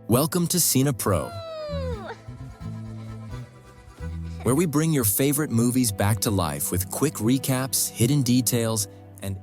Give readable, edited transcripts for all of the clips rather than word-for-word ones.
Welcome to Cine Pro, where we bring your favorite movies back to life with quick recaps, hidden details, and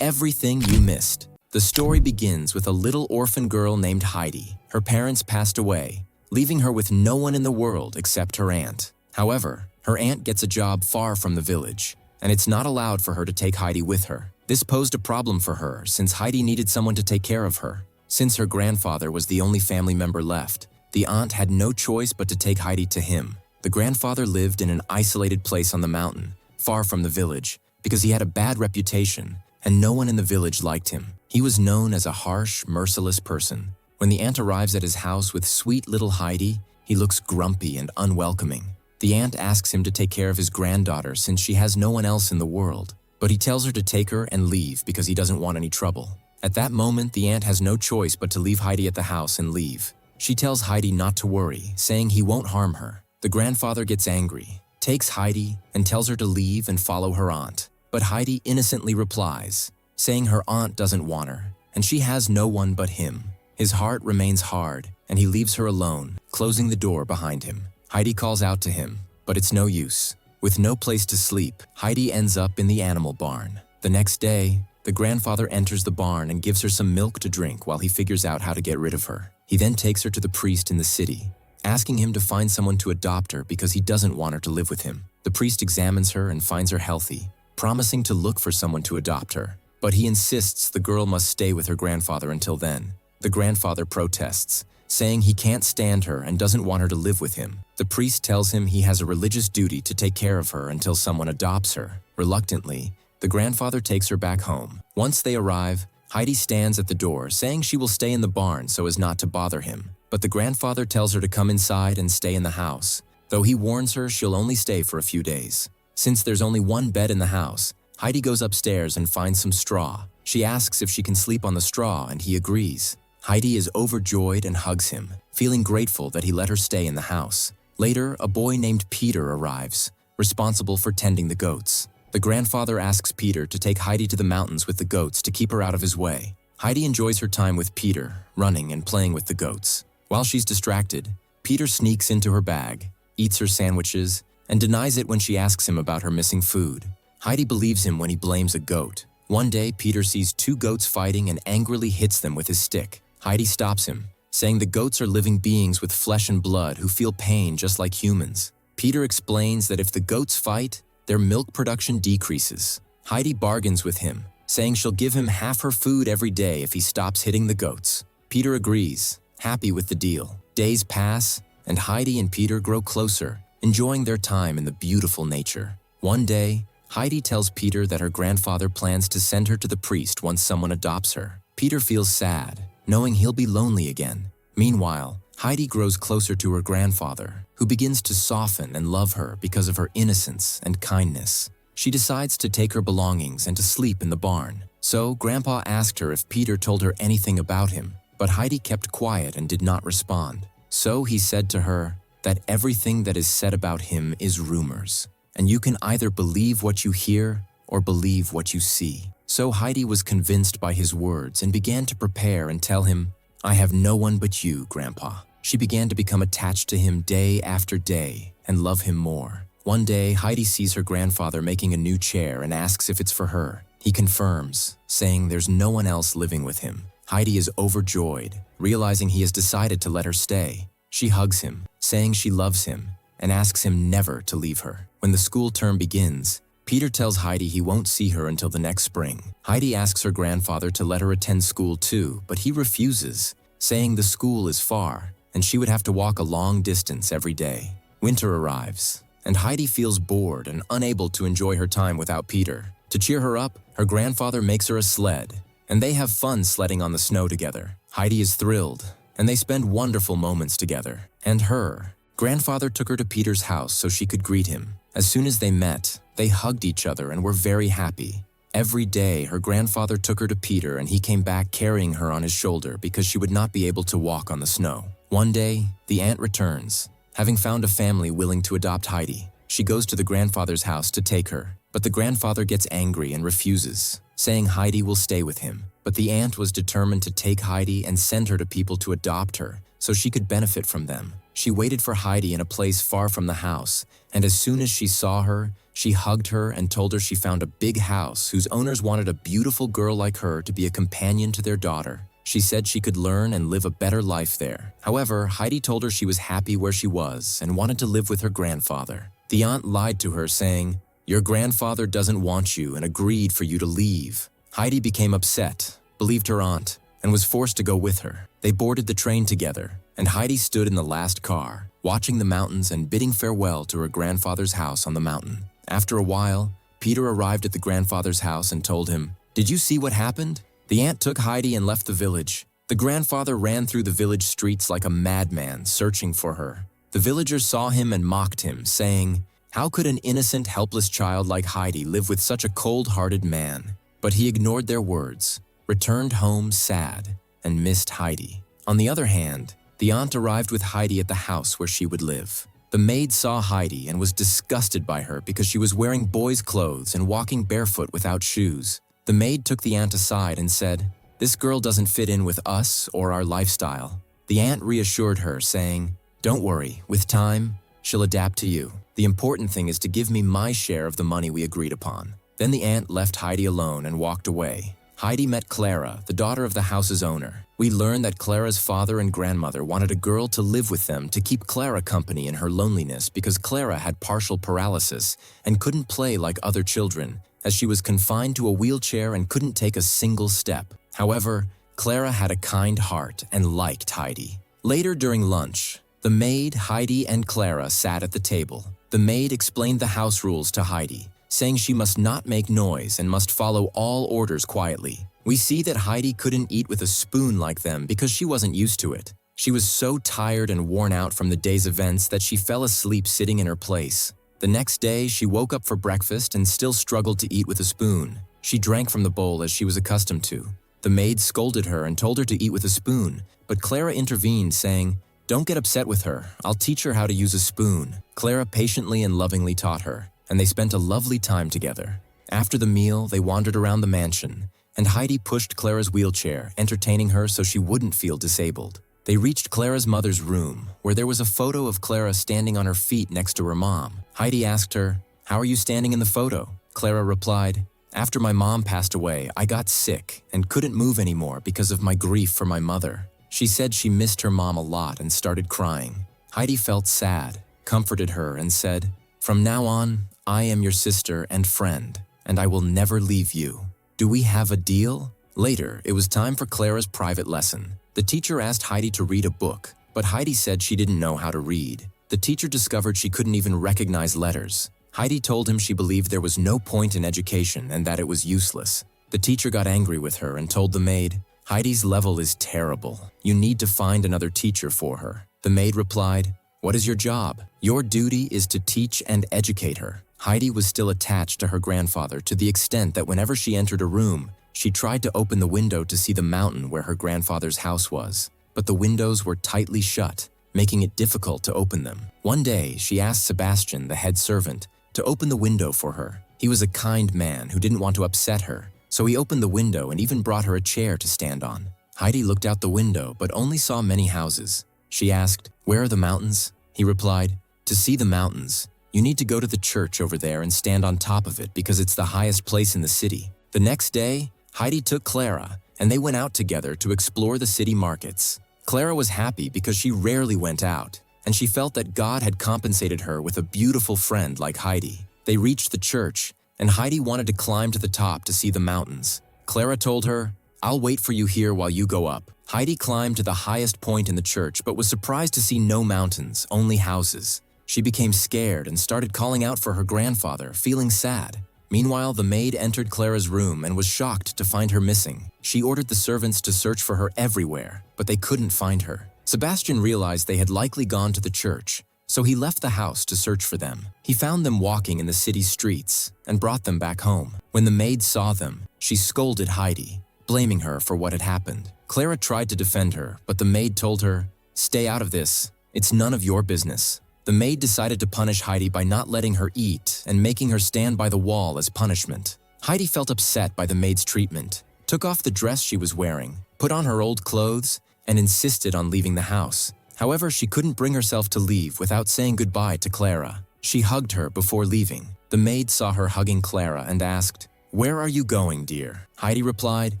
everything you missed. The story begins with a little orphan girl named Heidi. Her parents passed away, leaving her with no one in the world except her aunt. However, her aunt gets a job far from the village, and it's not allowed for her to take Heidi with her. This posed a problem for her since Heidi needed someone to take care of her. Since her grandfather was the only family member left, the aunt had no choice but to take Heidi to him. The grandfather lived in an isolated place on the mountain, far from the village, because he had a bad reputation, and no one in the village liked him. He was known as a harsh, merciless person. When the aunt arrives at his house with sweet little Heidi, he looks grumpy and unwelcoming. The aunt asks him to take care of his granddaughter since she has no one else in the world, but he tells her to take her and leave because he doesn't want any trouble. At that moment, the aunt has no choice but to leave Heidi at the house and leave. She tells Heidi not to worry, saying he won't harm her. The grandfather gets angry, takes Heidi, and tells her to leave and follow her aunt. But Heidi innocently replies, saying her aunt doesn't want her, and she has no one but him. His heart remains hard, and he leaves her alone, closing the door behind him. Heidi calls out to him, but it's no use. With no place to sleep, Heidi ends up in the animal barn. The next day, the grandfather enters the barn and gives her some milk to drink while he figures out how to get rid of her. He then takes her to the priest in the city, asking him to find someone to adopt her because he doesn't want her to live with him. The priest examines her and finds her healthy, promising to look for someone to adopt her. But he insists the girl must stay with her grandfather until then. The grandfather protests, saying he can't stand her and doesn't want her to live with him. The priest tells him he has a religious duty to take care of her until someone adopts her. Reluctantly, the grandfather takes her back home. Once they arrive, Heidi stands at the door, saying she will stay in the barn so as not to bother him. But the grandfather tells her to come inside and stay in the house, though he warns her she'll only stay for a few days. Since there's only one bed in the house, Heidi goes upstairs and finds some straw. She asks if she can sleep on the straw, and he agrees. Heidi is overjoyed and hugs him, feeling grateful that he let her stay in the house. Later, a boy named Peter arrives, responsible for tending the goats. The grandfather asks Peter to take Heidi to the mountains with the goats to keep her out of his way. Heidi enjoys her time with Peter, running and playing with the goats. While she's distracted, Peter sneaks into her bag, eats her sandwiches, and denies it when she asks him about her missing food. Heidi believes him when he blames a goat. One day, Peter sees two goats fighting and angrily hits them with his stick. Heidi stops him, saying the goats are living beings with flesh and blood who feel pain just like humans. Peter explains that if the goats fight, their milk production decreases. Heidi bargains with him, saying she'll give him half her food every day if he stops hitting the goats. Peter agrees, happy with the deal. Days pass, and Heidi and Peter grow closer, enjoying their time in the beautiful nature. One day, Heidi tells Peter that her grandfather plans to send her to the priest once someone adopts her. Peter feels sad, knowing he'll be lonely again. Meanwhile, Heidi grows closer to her grandfather, who begins to soften and love her because of her innocence and kindness. She decides to take her belongings and to sleep in the barn. So, Grandpa asked her if Peter told her anything about him, but Heidi kept quiet and did not respond. So he said to her that everything that is said about him is rumors, and you can either believe what you hear or believe what you see. So Heidi was convinced by his words and began to prepare and tell him, "I have no one but you, Grandpa." She began to become attached to him day after day and love him more. One day, Heidi sees her grandfather making a new chair and asks if it's for her. He confirms, saying there's no one else living with him. Heidi is overjoyed, realizing he has decided to let her stay. She hugs him, saying she loves him, and asks him never to leave her. When the school term begins, Peter tells Heidi he won't see her until the next spring. Heidi asks her grandfather to let her attend school too, but he refuses, saying the school is far, and she would have to walk a long distance every day. Winter arrives, and Heidi feels bored and unable to enjoy her time without Peter. To cheer her up, her grandfather makes her a sled, and they have fun sledding on the snow together. Heidi is thrilled, and they spend wonderful moments together. And her grandfather took her to Peter's house so she could greet him. As soon as they met, they hugged each other and were very happy. Every day, her grandfather took her to Peter, and he came back carrying her on his shoulder because she would not be able to walk on the snow. One day, the aunt returns, having found a family willing to adopt Heidi. She goes to the grandfather's house to take her, but the grandfather gets angry and refuses, saying Heidi will stay with him. But the aunt was determined to take Heidi and send her to people to adopt her so she could benefit from them. She waited for Heidi in a place far from the house, and as soon as she saw her, she hugged her and told her she found a big house whose owners wanted a beautiful girl like her to be a companion to their daughter. She said she could learn and live a better life there. However, Heidi told her she was happy where she was and wanted to live with her grandfather. The aunt lied to her, saying, "Your grandfather doesn't want you," and agreed for you to leave. Heidi became upset, believed her aunt, and was forced to go with her. They boarded the train together, and Heidi stood in the last car, watching the mountains and bidding farewell to her grandfather's house on the mountain. After a while, Peter arrived at the grandfather's house and told him, "Did you see what happened?" The aunt took Heidi and left the village. The grandfather ran through the village streets like a madman, searching for her. The villagers saw him and mocked him, saying, "How could an innocent, helpless child like Heidi live with such a cold-hearted man?" But he ignored their words, returned home sad, and missed Heidi. On the other hand, the aunt arrived with Heidi at the house where she would live. The maid saw Heidi and was disgusted by her because she was wearing boys' clothes and walking barefoot without shoes. The maid took the aunt aside and said, "This girl doesn't fit in with us or our lifestyle." The aunt reassured her, saying, "Don't worry, with time, she'll adapt to you. The important thing is to give me my share of the money we agreed upon." Then the aunt left Heidi alone and walked away. Heidi met Clara, the daughter of the house's owner. We learned that Clara's father and grandmother wanted a girl to live with them to keep Clara company in her loneliness because Clara had partial paralysis and couldn't play like other children, as she was confined to a wheelchair and couldn't take a single step. However, Clara had a kind heart and liked Heidi. Later during lunch, the maid, Heidi, and Clara sat at the table. The maid explained the house rules to Heidi, saying she must not make noise and must follow all orders quietly. We see that Heidi couldn't eat with a spoon like them because she wasn't used to it. She was so tired and worn out from the day's events that she fell asleep sitting in her place. The next day, she woke up for breakfast and still struggled to eat with a spoon. She drank from the bowl as she was accustomed to. The maid scolded her and told her to eat with a spoon, but Clara intervened, saying, "Don't get upset with her. I'll teach her how to use a spoon." Clara patiently and lovingly taught her, and they spent a lovely time together. After the meal, they wandered around the mansion, and Heidi pushed Clara's wheelchair, entertaining her so she wouldn't feel disabled. They reached Clara's mother's room, where there was a photo of Clara standing on her feet next to her mom. Heidi asked her, "How are you standing in the photo?" Clara replied, "After my mom passed away, I got sick and couldn't move anymore because of my grief for my mother." She said she missed her mom a lot and started crying. Heidi felt sad, comforted her, and said, "From now on, I am your sister and friend, and I will never leave you. Do we have a deal?" Later, it was time for Clara's private lesson. The teacher asked Heidi to read a book, but Heidi said she didn't know how to read. The teacher discovered she couldn't even recognize letters. Heidi told him she believed there was no point in education and that it was useless. The teacher got angry with her and told the maid, "Heidi's level is terrible. You need to find another teacher for her." The maid replied, "What is your job? Your duty is to teach and educate her." Heidi was still attached to her grandfather to the extent that whenever she entered a room, she tried to open the window to see the mountain where her grandfather's house was, but the windows were tightly shut, making it difficult to open them. One day, she asked Sebastian, the head servant, to open the window for her. He was a kind man who didn't want to upset her, so he opened the window and even brought her a chair to stand on. Heidi looked out the window but only saw many houses. She asked, "Where are the mountains?" He replied, "To see the mountains, you need to go to the church over there and stand on top of it because it's the highest place in the city." The next day, Heidi took Clara, and they went out together to explore the city markets. Clara was happy because she rarely went out, and she felt that God had compensated her with a beautiful friend like Heidi. They reached the church, and Heidi wanted to climb to the top to see the mountains. Clara told her, "I'll wait for you here while you go up." Heidi climbed to the highest point in the church but was surprised to see no mountains, only houses. She became scared and started calling out for her grandfather, feeling sad. Meanwhile, the maid entered Clara's room and was shocked to find her missing. She ordered the servants to search for her everywhere, but they couldn't find her. Sebastian realized they had likely gone to the church, so he left the house to search for them. He found them walking in the city streets and brought them back home. When the maid saw them, she scolded Heidi, blaming her for what had happened. Clara tried to defend her, but the maid told her, "Stay out of this. It's none of your business." The maid decided to punish Heidi by not letting her eat and making her stand by the wall as punishment. Heidi felt upset by the maid's treatment, took off the dress she was wearing, put on her old clothes, and insisted on leaving the house. However, she couldn't bring herself to leave without saying goodbye to Clara. She hugged her before leaving. The maid saw her hugging Clara and asked, "Where are you going, dear?" Heidi replied,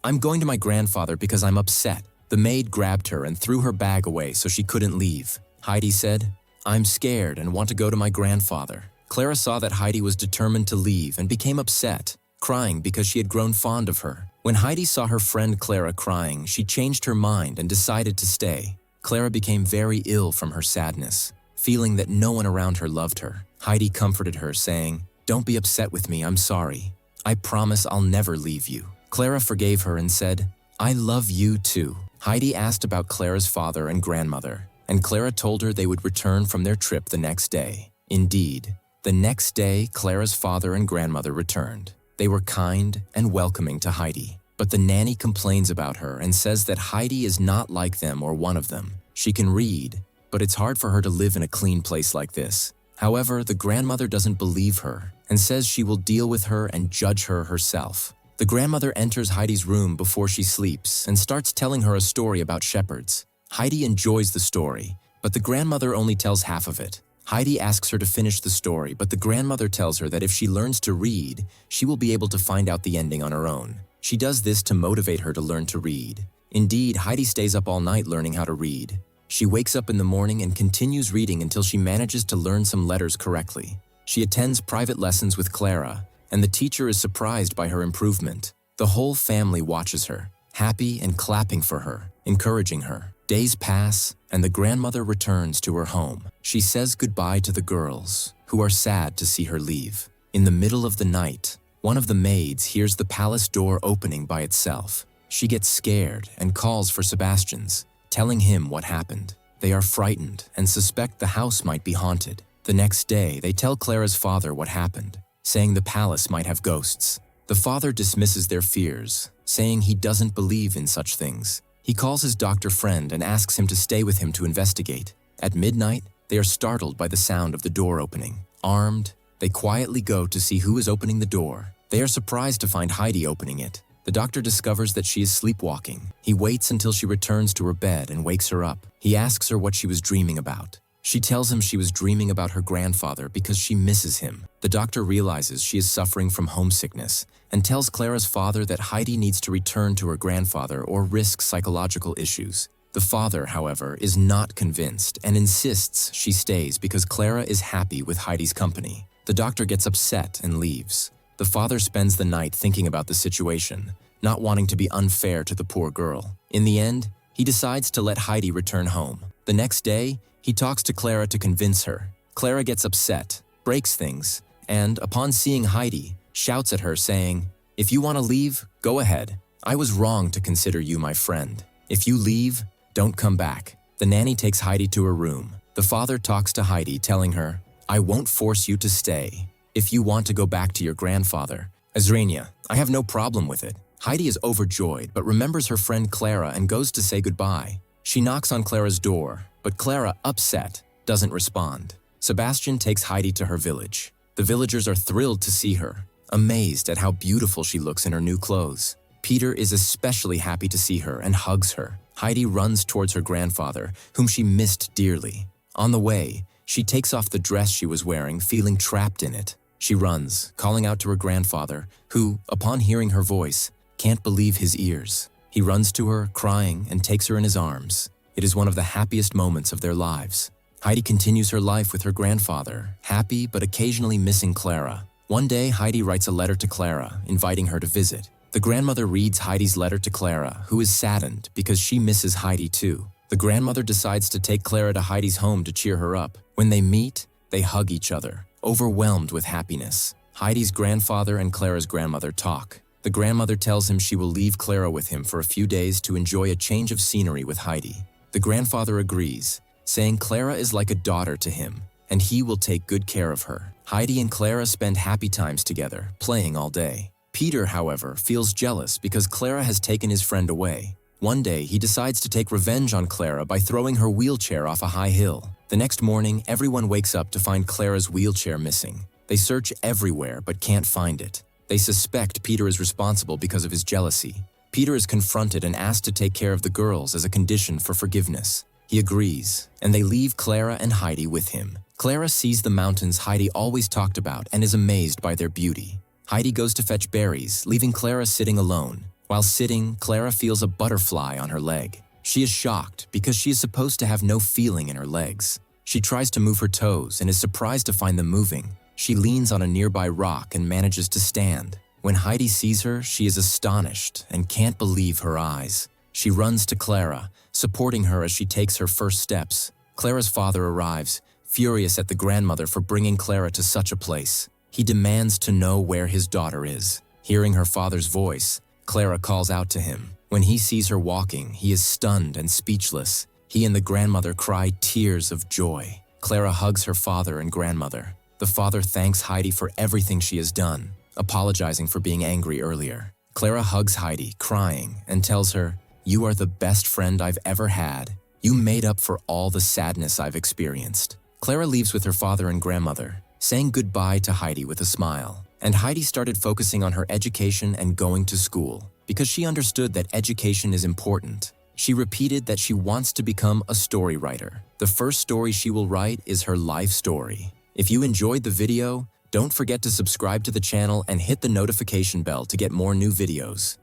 "I'm going to my grandfather because I'm upset." The maid grabbed her and threw her bag away so she couldn't leave. Heidi said, "I'm scared and want to go to my grandfather." Clara saw that Heidi was determined to leave and became upset, crying because she had grown fond of her. When Heidi saw her friend Clara crying, she changed her mind and decided to stay. Clara became very ill from her sadness, feeling that no one around her loved her. Heidi comforted her, saying, "Don't be upset with me, I'm sorry. I promise I'll never leave you." Clara forgave her and said, "I love you too." Heidi asked about Clara's father and grandmother, and Clara told her they would return from their trip the next day. Indeed, the next day, Clara's father and grandmother returned. They were kind and welcoming to Heidi, but the nanny complains about her and says that Heidi is not like them or one of them. She can read, but it's hard for her to live in a clean place like this. However, the grandmother doesn't believe her and says she will deal with her and judge her herself. The grandmother enters Heidi's room before she sleeps and starts telling her a story about shepherds. Heidi enjoys the story, but the grandmother only tells half of it. Heidi asks her to finish the story, but the grandmother tells her that if she learns to read, she will be able to find out the ending on her own. She does this to motivate her to learn to read. Indeed, Heidi stays up all night learning how to read. She wakes up in the morning and continues reading until she manages to learn some letters correctly. She attends private lessons with Clara, and the teacher is surprised by her improvement. The whole family watches her, happy and clapping for her, encouraging her. Days pass, and the grandmother returns to her home. She says goodbye to the girls, who are sad to see her leave. In the middle of the night, one of the maids hears the palace door opening by itself. She gets scared and calls for Sebastian's, telling him what happened. They are frightened and suspect the house might be haunted. The next day, they tell Clara's father what happened, saying the palace might have ghosts. The father dismisses their fears, saying he doesn't believe in such things. He calls his doctor friend and asks him to stay with him to investigate. At midnight, they are startled by the sound of the door opening. Armed, they quietly go to see who is opening the door. They are surprised to find Heidi opening it. The doctor discovers that she is sleepwalking. He waits until she returns to her bed and wakes her up. He asks her what she was dreaming about. She tells him she was dreaming about her grandfather because she misses him. The doctor realizes she is suffering from homesickness and tells Clara's father that Heidi needs to return to her grandfather or risk psychological issues. The father, however, is not convinced and insists she stays because Clara is happy with Heidi's company. The doctor gets upset and leaves. The father spends the night thinking about the situation, not wanting to be unfair to the poor girl. In the end, he decides to let Heidi return home. The next day, he talks to Clara to convince her. Clara gets upset, breaks things, and, upon seeing Heidi, shouts at her saying, "If you want to leave, go ahead. I was wrong to consider you my friend. If you leave, don't come back." The nanny takes Heidi to her room. The father talks to Heidi, telling her, "I won't force you to stay. If you want to go back to your grandfather, Azrania, I have no problem with it." Heidi is overjoyed but remembers her friend Clara and goes to say goodbye. She knocks on Clara's door, but Clara, upset, doesn't respond. Sebastian takes Heidi to her village. The villagers are thrilled to see her, amazed at how beautiful she looks in her new clothes. Peter is especially happy to see her and hugs her. Heidi runs towards her grandfather, whom she missed dearly. On the way, she takes off the dress she was wearing, feeling trapped in it. She runs, calling out to her grandfather, who, upon hearing her voice, can't believe his ears. He runs to her, crying, and takes her in his arms. It is one of the happiest moments of their lives. Heidi continues her life with her grandfather, happy but occasionally missing Clara. One day, Heidi writes a letter to Clara, inviting her to visit. The grandmother reads Heidi's letter to Clara, who is saddened because she misses Heidi too. The grandmother decides to take Clara to Heidi's home to cheer her up. When they meet, they hug each other, overwhelmed with happiness. Heidi's grandfather and Clara's grandmother talk. The grandmother tells him she will leave Clara with him for a few days to enjoy a change of scenery with Heidi. The grandfather agrees, saying Clara is like a daughter to him, and he will take good care of her. Heidi and Clara spend happy times together, playing all day. Peter, however, feels jealous because Clara has taken his friend away. One day, he decides to take revenge on Clara by throwing her wheelchair off a high hill. The next morning, everyone wakes up to find Clara's wheelchair missing. They search everywhere but can't find it. They suspect Peter is responsible because of his jealousy. Peter is confronted and asked to take care of the girls as a condition for forgiveness. He agrees, and they leave Clara and Heidi with him. Clara sees the mountains Heidi always talked about and is amazed by their beauty. Heidi goes to fetch berries, leaving Clara sitting alone. While sitting, Clara feels a butterfly on her leg. She is shocked because she is supposed to have no feeling in her legs. She tries to move her toes and is surprised to find them moving. She leans on a nearby rock and manages to stand. When Heidi sees her, she is astonished and can't believe her eyes. She runs to Clara, supporting her as she takes her first steps. Clara's father arrives, furious at the grandmother for bringing Clara to such a place. He demands to know where his daughter is. Hearing her father's voice, Clara calls out to him. When he sees her walking, he is stunned and speechless. He and the grandmother cry tears of joy. Clara hugs her father and grandmother. The father thanks Heidi for everything she has done, apologizing for being angry earlier. Clara hugs Heidi, crying, and tells her, "You are the best friend I've ever had. You made up for all the sadness I've experienced." Clara leaves with her father and grandmother, saying goodbye to Heidi with a smile. And Heidi started focusing on her education and going to school, because she understood that education is important. She repeated that she wants to become a story writer. The first story she will write is her life story. If you enjoyed the video, don't forget to subscribe to the channel and hit the notification bell to get more new videos.